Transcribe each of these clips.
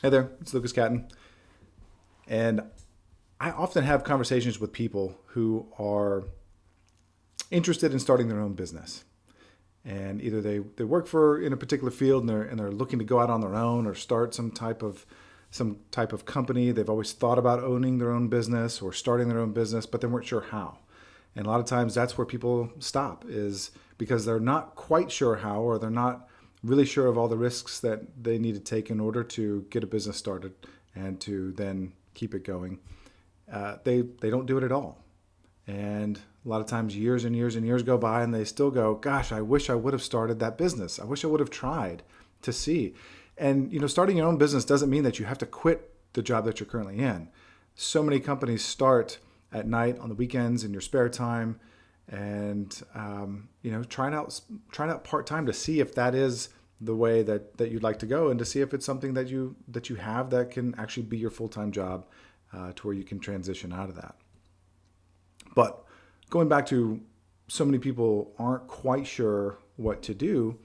Hey there, it's Lucas Catton. And I often have conversations with people who are interested in starting their own business. And either they work for in a particular field and they're looking to go out on their own or start some type of company. They've always thought about owning their own business or starting their own business, but they weren't sure how. And a lot of times that's where people stop, is because they're not quite sure how, or they're not really sure of all the risks that they need to take in order to get a business started and to then keep it going. They don't do it at all. And a lot of times years and years and years go by and they still go, gosh, I wish I would have started that business. I wish I would have tried to see. And starting your own business doesn't mean that you have to quit the job that you're currently in. So many companies start at night, on the weekends, in your spare time, and trying out part time to see if that is the way that you'd like to go, and to see if it's something that you have that can actually be your full time job, to where you can transition out of that. But going back to, so many people aren't quite sure what to do,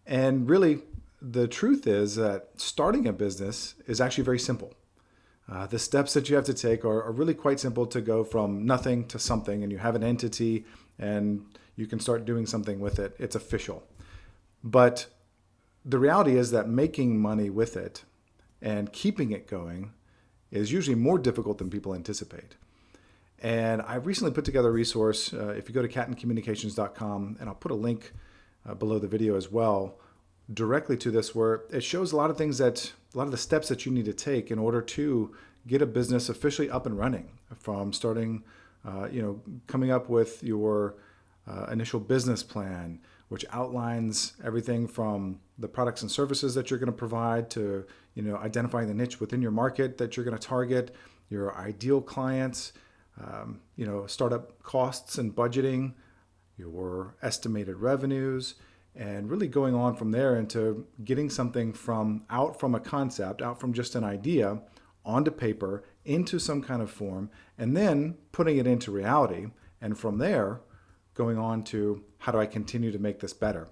and really the truth is that starting a business is actually very simple. The steps that you have to take are really quite simple to go from nothing to something, and you have an entity and you can start doing something with it. It's official. But the reality is that making money with it and keeping it going is usually more difficult than people anticipate. And I recently put together a resource. If you go to cattoncommunications.com, and I'll put a link below the video as well, directly to this, where it shows a lot of the steps that you need to take in order to get a business officially up and running, from starting, coming up with your initial business plan, which outlines everything from the products and services that you're going to provide to, identifying the niche within your market that you're going to target, your ideal clients, startup costs and budgeting, your estimated revenues, and really going on from there into getting something from a concept, out from just an idea, onto paper, into some kind of form, and then putting it into reality. And from there, going on to, how do I continue to make this better?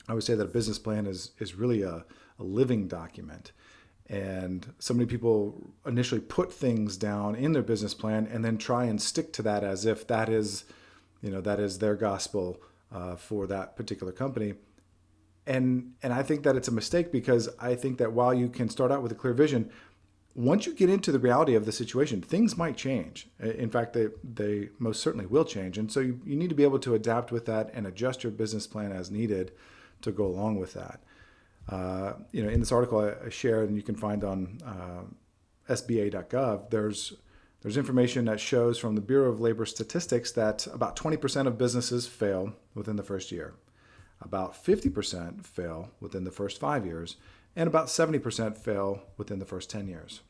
I would say that a business plan is really a living document. And so many people initially put things down in their business plan and then try and stick to that as if that is their gospel for that particular company. And I think that it's a mistake, because I think that while you can start out with a clear vision, once you get into the reality of the situation, things might change. In fact, they most certainly will change. And so you need to be able to adapt with that and adjust your business plan as needed to go along with that. In this article I shared, and you can find on SBA.gov, there's information that shows from the Bureau of Labor Statistics that about 20% of businesses fail within the first year. About 50% fail within the first 5 years, and about 70% fail within the first 10 years.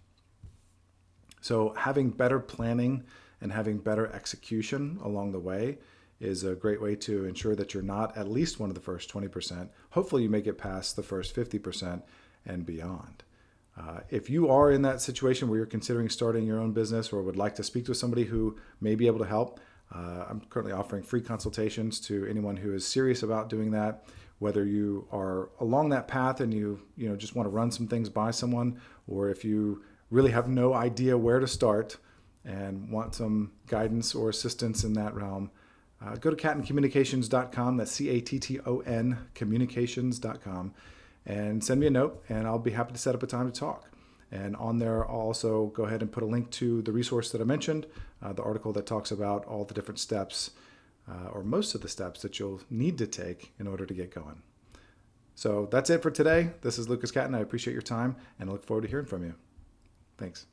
So having better planning and having better execution along the way is a great way to ensure that you're not at least one of the first 20%. Hopefully you make it past the first 50% and beyond. If you are in that situation where you're considering starting your own business, or would like to speak to somebody who may be able to help, I'm currently offering free consultations to anyone who is serious about doing that. Whether you are along that path and you just want to run some things by someone, or if you really have no idea where to start and want some guidance or assistance in that realm, go to cattoncommunications.com. That's CATTON communications.com, and send me a note, and I'll be happy to set up a time to talk. And on there, I'll also go ahead and put a link to the resource that I mentioned, the article that talks about all the different steps, or most of the steps that you'll need to take in order to get going. So that's it for today. This is Lucas Catton. I appreciate your time, and I look forward to hearing from you. Thanks.